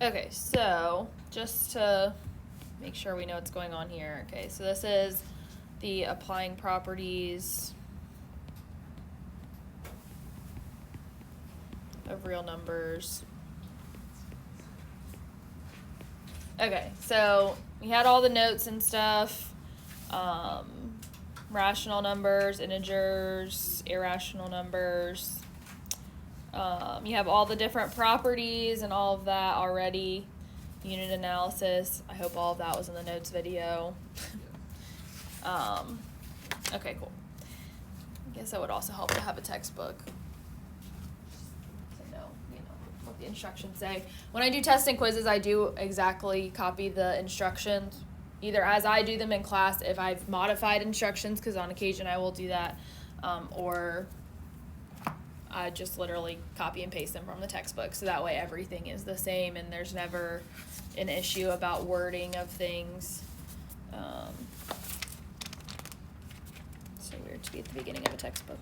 Okay, so just to make sure we know what's going on here. Okay, so this is the applying properties of real numbers. Okay, so we had all the notes and stuff. Rational numbers, integers, irrational numbers. You have all the different properties and all of that already. Unit analysis. I hope all of that was in the notes video. Okay, cool. I guess that would also help to have a textbook. So know what the instructions say. When I do tests and quizzes, I do exactly copy the instructions, either as I do them in class, if I've modified instructions, because on occasion I will do that, or I just literally copy and paste them from the textbook, so that way everything is the same and there's never an issue about wording of things. So weird to be at the beginning of a textbook.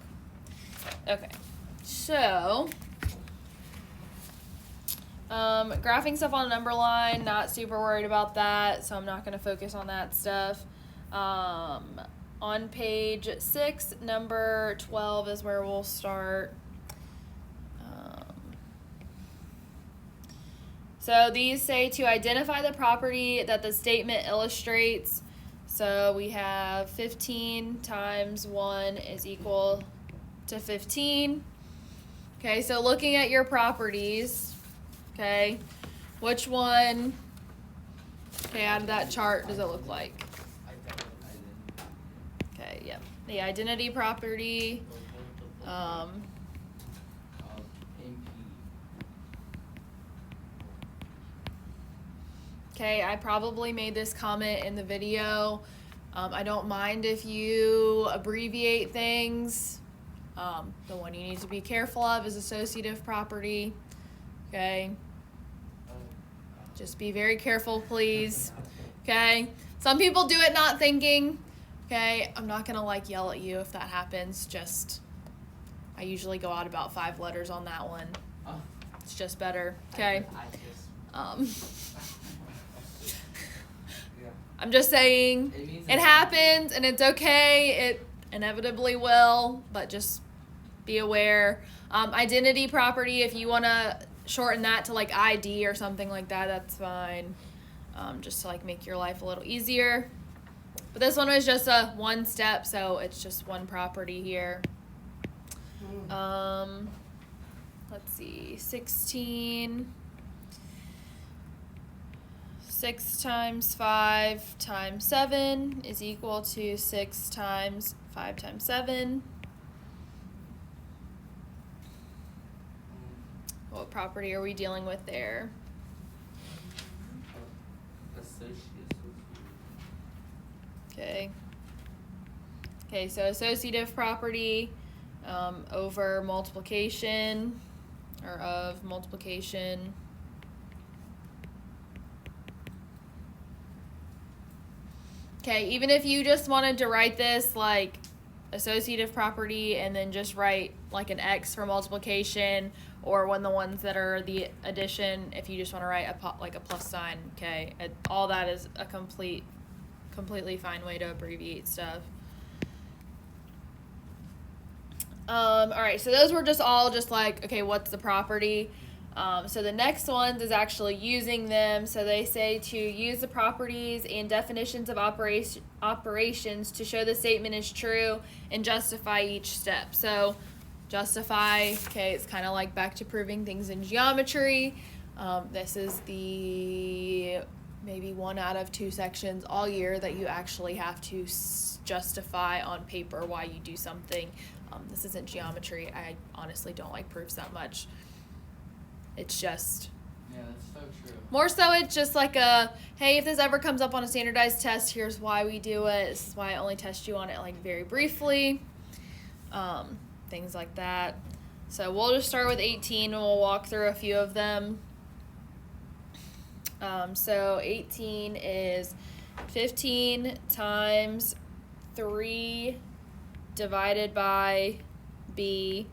Okay, so graphing stuff on a number line, not super worried about that, so I'm not going to focus on that stuff. On page 6, number 12 is where we'll start. So these say to identify the property that the statement illustrates. So we have 15 times 1 is equal to 15. Okay, so looking at your properties, okay, which one, okay, out of that chart does it look like? Okay, yep, the identity property. Okay, I probably made this comment in the video. I don't mind if you abbreviate things. The one you need to be careful of is associative property. Okay. Just be very careful, please. Okay. Some people do it not thinking. Okay. I'm not going to yell at you if that happens. Just, I usually go out about 5 letters on that one. It's just better. Okay. I'm just saying it happens and it's okay. It inevitably will, but just be aware. Identity property, if you want to shorten that to ID or something like that, that's fine. Just to make your life a little easier. But this one was just a one step, so it's just one property here. Let's see, 16. 6 times 5 times 7 is equal to 6 times 5 times 7. What property are we dealing with there? Okay. Okay, so associative property over multiplication, or of multiplication. Okay, even if you just wanted to write this associative property and then just write an X for multiplication, or the ones that are the addition, if you just want to write a plus sign, okay, all that is a completely fine way to abbreviate stuff. All right, so those were just all okay, what's the property? So the next ones is actually using them. So they say to use the properties and definitions of operations to show the statement is true and justify each step. So justify, okay, it's kind of back to proving things in geometry. This is the maybe 1 out of 2 sections all year that you actually have to justify on paper why you do something. This isn't geometry. I honestly don't like proofs that much. It's just, yeah, that's so true. More so it's just hey, if this ever comes up on a standardized test, here's why we do it. This is why I only test you on it very briefly. Things like that. So we'll just start with 18 and we'll walk through a few of them. So 18 is 15 times 3 divided by b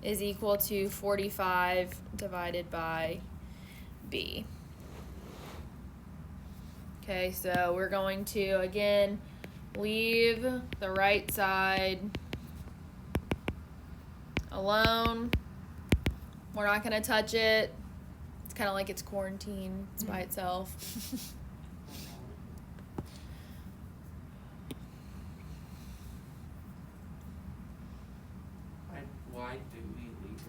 is equal to 45 divided by b. Okay, so we're going to, again, leave the right side alone. We're not going to touch it. It's kind of like it's quarantined. It's by itself. Why do we leave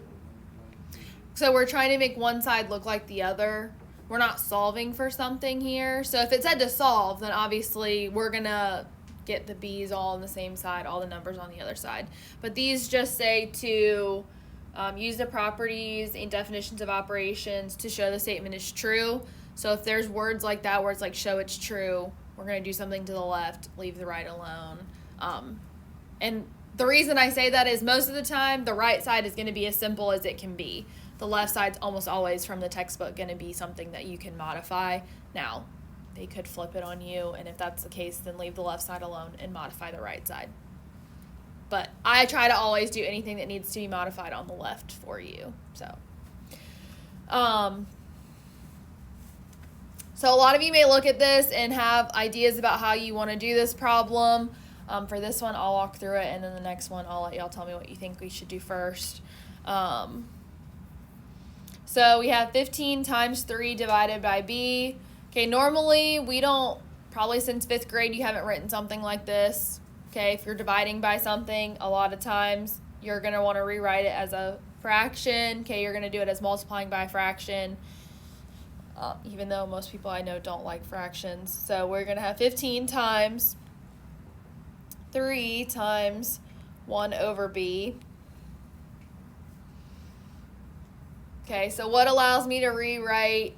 it? So we're trying to make one side look like the other. We're not solving for something here. So if it said to solve, then obviously we're going to get the b's all on the same side, all the numbers on the other side. But these just say to use the properties and definitions of operations to show the statement is true. So if there's words like that where it's like show it's true, we're going to do something to the left, leave the right alone. And the reason I say that is most of the time the right side is going to be as simple as it can be. The left side's almost always from the textbook going to be something that you can modify. Now, they could flip it on you, and if that's the case, then leave the left side alone and modify the right side. But I try to always do anything that needs to be modified on the left for you. So a lot of you may look at this and have ideas about how you want to do this problem. For this one, I'll walk through it, and then the next one, I'll let y'all tell me what you think we should do first. So we have 15 times 3 divided by b. Okay, normally we don't, probably since 5th grade, you haven't written something like this. Okay, if you're dividing by something, a lot of times you're going to want to rewrite it as a fraction. Okay, you're going to do it as multiplying by a fraction, even though most people I know don't like fractions. So we're going to have 15 times 3 times 1 over b. Okay, so what allows me to rewrite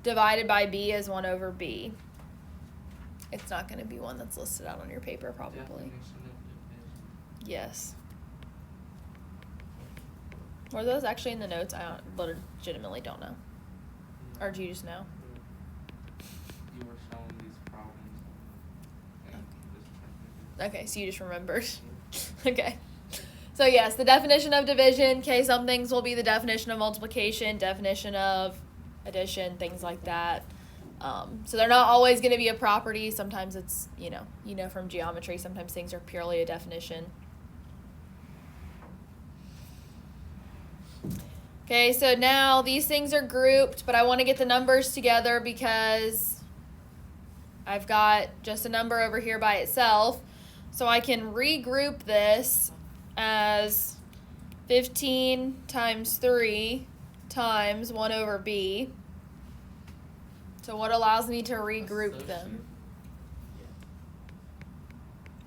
divided by b as 1 over b? It's not going to be one that's listed out on your paper, probably. Yes. Were those actually in the notes? I legitimately don't know. Or do you just know? You were showing these problems. Okay, so you just remembered. Okay. So yes, the definition of division. Okay, some things will be the definition of multiplication, definition of addition, things like that. So they're not always going to be a property. Sometimes it's, you know from geometry, sometimes things are purely a definition. Okay, so now these things are grouped, but I want to get the numbers together because I've got just a number over here by itself. So I can regroup this as 15 times 3 times 1 over b. So what allows me to regroup them?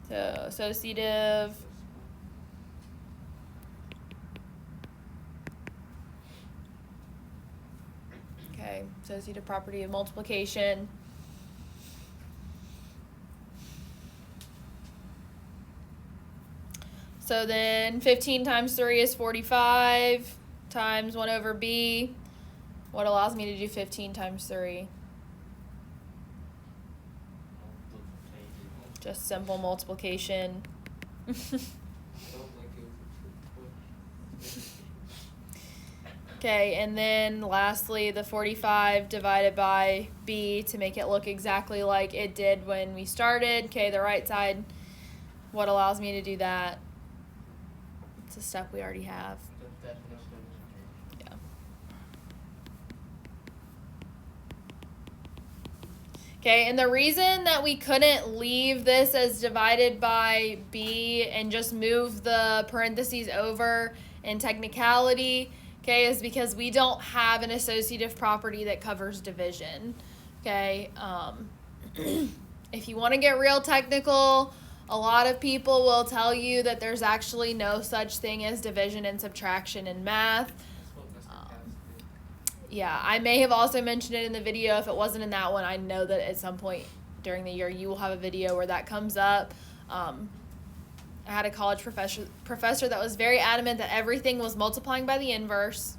So associative. Okay, associative property of multiplication. So then 15 times 3 is 45 times 1 over b. What allows me to do 15 times 3? Just simple multiplication. Okay, and then lastly, the 45 divided by b to make it look exactly like it did when we started. Okay, the right side, what allows me to do that? It's a step we already have. Yeah. Okay, and the reason that we couldn't leave this as divided by b and just move the parentheses over in technicality, okay, is because we don't have an associative property that covers division. Okay, if you want to get real technical, a lot of people will tell you that there's actually no such thing as division and subtraction in math. Yeah, I may have also mentioned it in the video. If it wasn't in that one, I know that at some point during the year you will have a video where that comes up. I had a college professor that was very adamant that everything was multiplying by the inverse,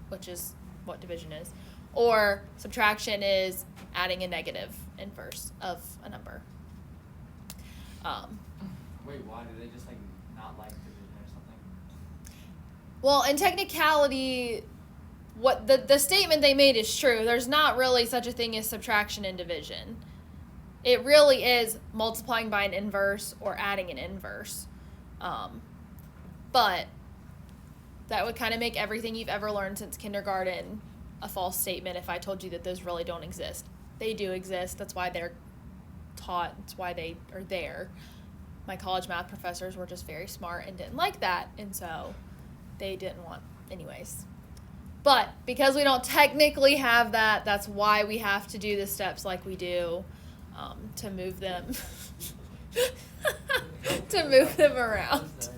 which is what division is, or subtraction is adding a negative inverse of a number. Wait, why? Do they just not like division or something? Well, in technicality, what the statement they made is true. There's not really such a thing as subtraction and division. it really is multiplying by an inverse or adding an inverse. But that would kind of make everything you've ever learned since kindergarten a false statement if I told you that those really don't exist. They do exist. That's why they're taught. That's why they are there. My college math professors were just very smart and didn't like that, and so they didn't want anyways. But because we don't technically have that, that's why we have to do the steps like we do to move them to move them around.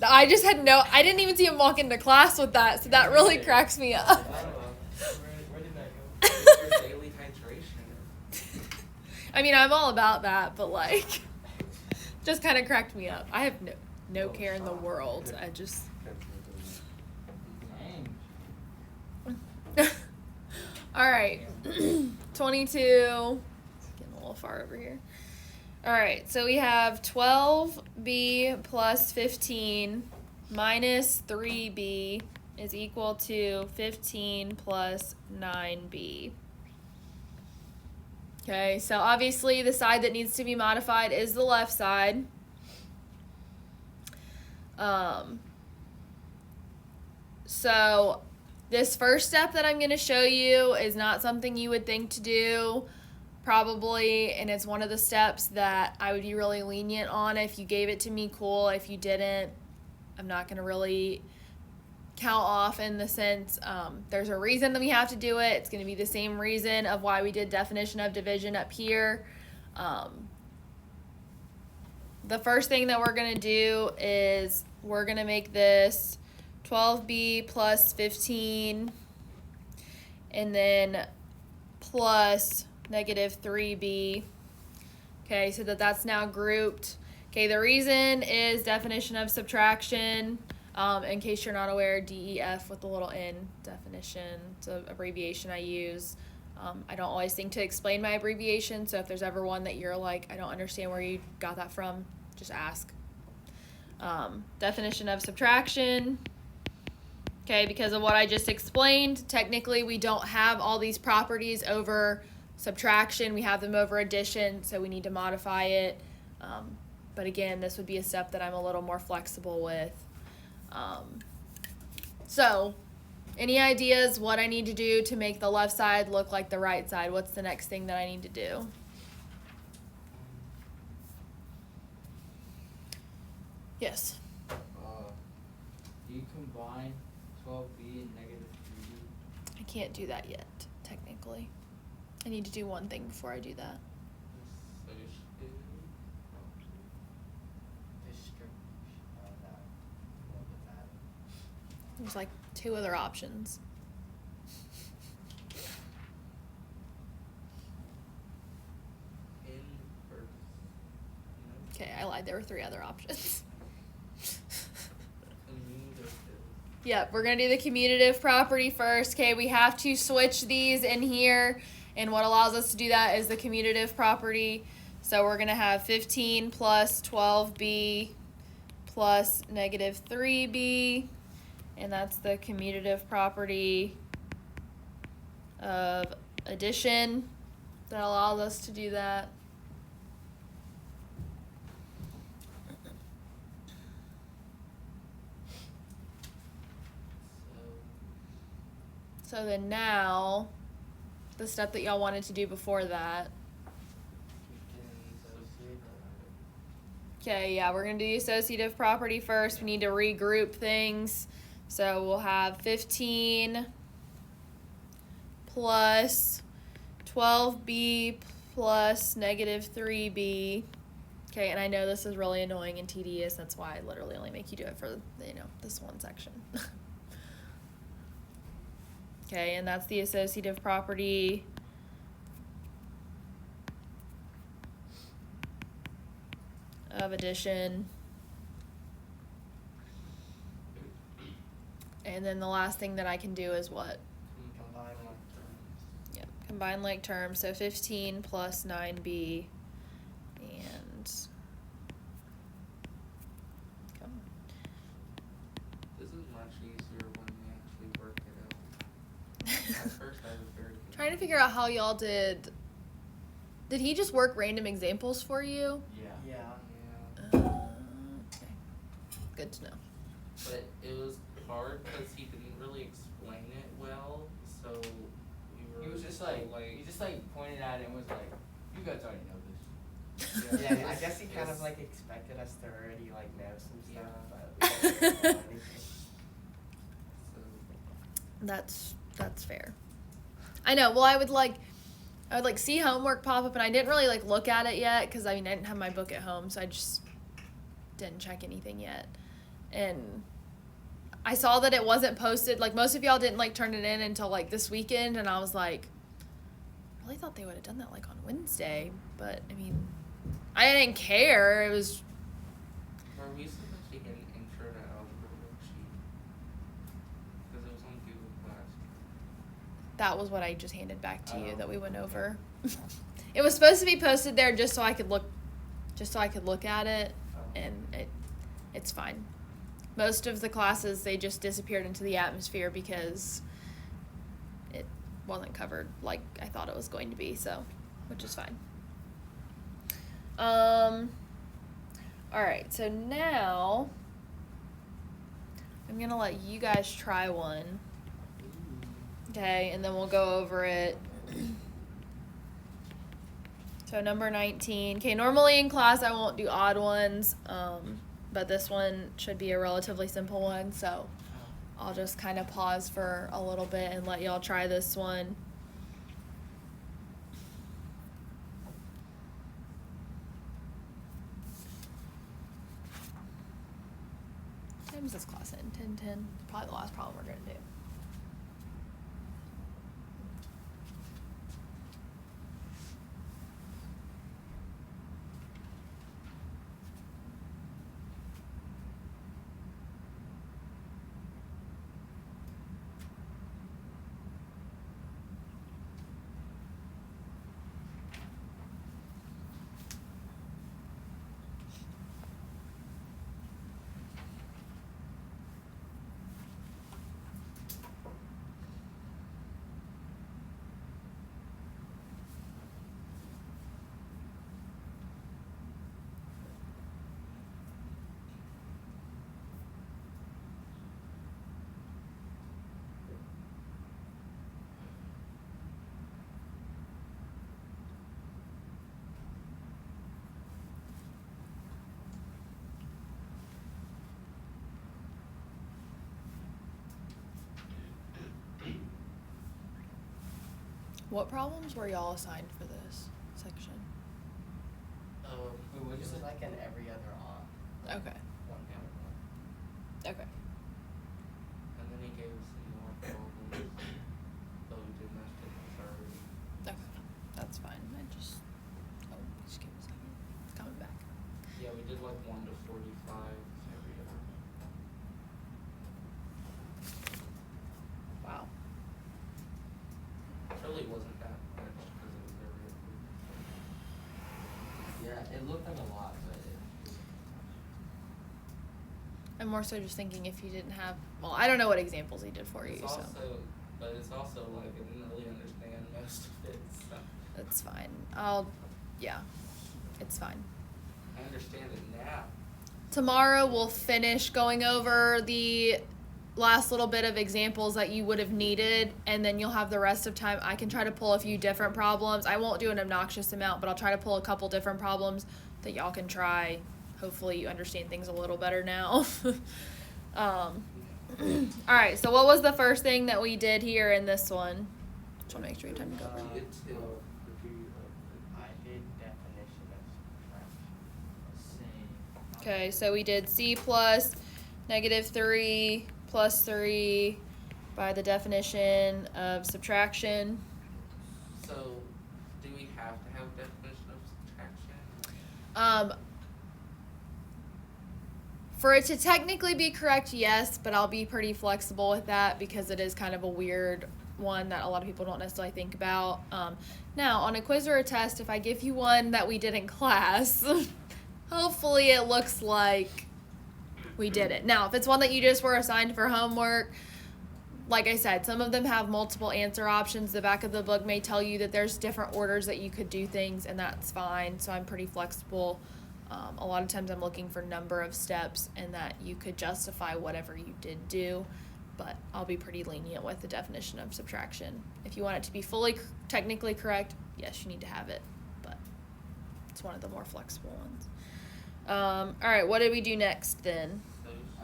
I just had I didn't even see him walk into class with that, so that really cracks me up. Where did that go? It's your daily titration. I mean, I'm all about that, but like, just kind of cracked me up. I have no care in the world. I just. Dang. All right, 22. Getting a little far over here. All right, so we have 12b plus 15 minus 3b is equal to 15 plus 9b. Okay, so obviously the side that needs to be modified is the left side. So this first step that I'm going to show you is not something you would think to do, probably, and it's one of the steps that I would be really lenient on. If you gave it to me, cool. If you didn't, I'm not going to really count off in the sense there's a reason that we have to do it. It's going to be the same reason of why we did definition of division up here. The first thing that we're going to do is we're going to make this 12b plus 15 and then plus negative 3b. Okay, so that's now grouped. Okay, the reason is definition of subtraction. In case you're not aware, DEF with the little n definition. It's an abbreviation I use. I don't always think to explain my abbreviation, so if there's ever one that you're like, I don't understand where you got that from, just ask. Definition of subtraction. Okay, because of what I just explained, technically we don't have all these properties over subtraction. We have them over addition, so we need to modify it. But again, this would be a step that I'm a little more flexible with. So, any ideas what I need to do to make the left side look like the right side? What's the next thing that I need to do? Yes. You combine 12b and negative 3b. I can't do that yet, technically. I need to do one thing before I do that. There's like 2 other options. Okay, I lied. There were 3 other options. Yep, we're going to do the commutative property first. Okay, we have to switch these in here, and what allows us to do that is the commutative property. So we're going to have 15 plus 12b plus negative 3b, and that's the commutative property of addition that allows us to do that. So then now, the step that y'all wanted to do before that. Okay, yeah, we're going to do the associative property first. We need to regroup things. So we'll have 15 plus 12b plus negative 3b. Okay, and I know this is really annoying and tedious. That's why I literally only make you do it for, this one section. Okay, and that's the associative property of addition. And then the last thing that I can do is what? Combine like terms. Yep, combine like terms. So 15 plus 9b and come on. This is much easier when we actually work it out. At first I was very Trying to figure out how y'all did Did he just work random examples for you? Yeah. Yeah. Okay. Good to know. But it was hard because he didn't really explain it well, so we were. He was just like, he just pointed at it and was like, "You guys already know this." Yeah. Yeah, I guess he kind of Yes. like expected us to already like know some stuff, Yeah. but we didn't know anything. So, That's fair. I know. Well, I would like see homework pop up, and I didn't really like look at it yet because I didn't have my book at home, so I just didn't check anything yet. And I saw that it wasn't posted. Like most of y'all didn't like turn it in until like this weekend, and I was like, I really thought they would have done that like on Wednesday, but I mean, I didn't care. It was. were we supposed to get an intro to algebra worksheet? Because it was on Google Class. That was what I just handed back to you Oh. that we went over. It was supposed to be posted there just so I could look at it, and it's fine. Most of the classes, they just disappeared into the atmosphere because it wasn't covered like I thought it was going to be, so, which is fine. All right, so now I'm gonna let you guys try one. Okay, and then we'll go over it. So number 19. Okay, normally in class I won't do odd ones, but this one should be a relatively simple one, so I'll just kind of pause for a little bit and let y'all try this one. What time is this class in? 10:10? Probably the last problem we're going to do. What problems were y'all assigned for this section? Wait, what This is is it? like an every other on. Okay. One down. Okay. And then he gave us some more problems, but we did most of those already. Okay. That's fine. Just give me a second. It's coming back. Yeah, we did like 1 to 45 every other. Wow. It really wasn't that much because it was every other. Yeah, it looked like a lot, but it I'm more so just thinking if you didn't have, well, I don't know what examples he did for you, It's so it's also like I didn't really understand most of it, so that's fine. It's fine. I understand it now. Tomorrow we'll finish going over the last little bit of examples that you would have needed, and then you'll have the rest of time. I can try to pull a few different problems. I won't do an obnoxious amount, but I'll try to pull a couple different problems that y'all can try. Hopefully you understand things a little better now. All right, so what was the first thing that we did here in this one? Just want to make sure you have time to go. You did too. I did definition of subtraction. same. Okay, so we did C plus -3 plus 3 by the definition of subtraction. So, do we have to have definition of subtraction? For it to technically be correct, yes, but I'll be pretty flexible with that because it is kind of a weird one that a lot of people don't necessarily think about. Now, on a quiz or a test, if I give you one that we did in class, hopefully it looks like we did it. Now, if it's one that you just were assigned for homework, like I said, some of them have multiple answer options. The back of the book may tell you that there's different orders that you could do things, and that's fine. So I'm pretty flexible. A lot of times I'm looking for number of steps and that you could justify whatever you did do, but I'll be pretty lenient with the definition of subtraction. If you want it to be fully technically correct, yes, you need to have it, but it's one of the more flexible ones. All right, what did we do next then?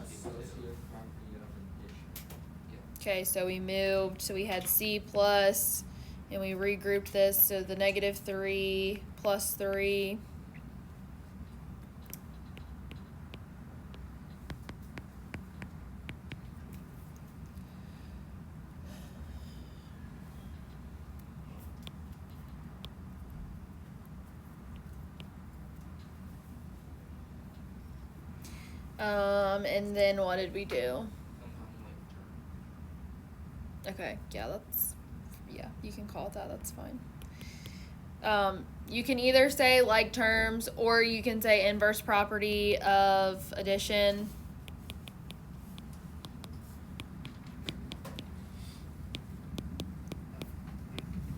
Associative property of addition. Okay, so we moved, so we had C plus, and we regrouped this, so the -3 plus 3. And then what did we do? Okay, yeah, you can call it that, that's fine. You can either say like terms, or you can say inverse property of addition.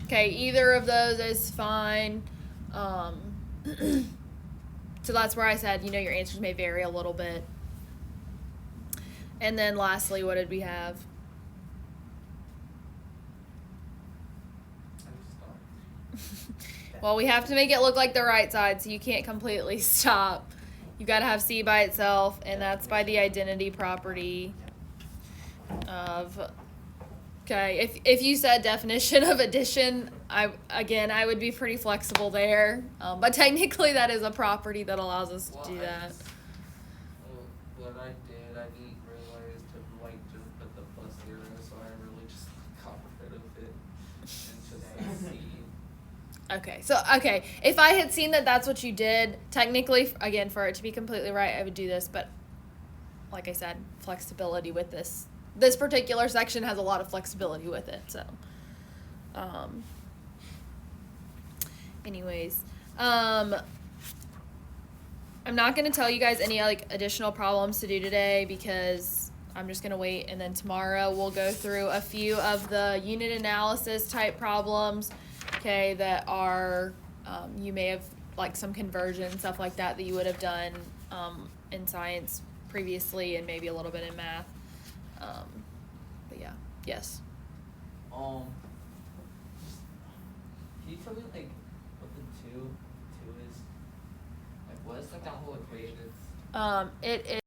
Okay, either of those is fine. So that's where I said, your answers may vary a little bit. And then lastly, what did we have? Well, we have to make it look like the right side, so you can't completely stop. You got to have C by itself, and that's by the identity property of. Okay, if you said definition of addition, I would be pretty flexible there. But technically, that is a property that allows us to do that. What I did, I didn't realize to just put the plus 0, so I really just got rid of it and just say C. Okay, if I had seen that that's what you did, technically, again, for it to be completely right, I would do this, but like I said, flexibility with this. This particular section has a lot of flexibility with it, so. Anyways, I'm not going to tell you guys any additional problems to do today because I'm just going to wait, and then tomorrow we'll go through a few of the unit analysis type problems, okay, that are, you may have some conversion, stuff like that you would have done in science previously, and maybe a little bit in math. But yeah, yes. Can you tell me what the two is? What is that whole equation? It is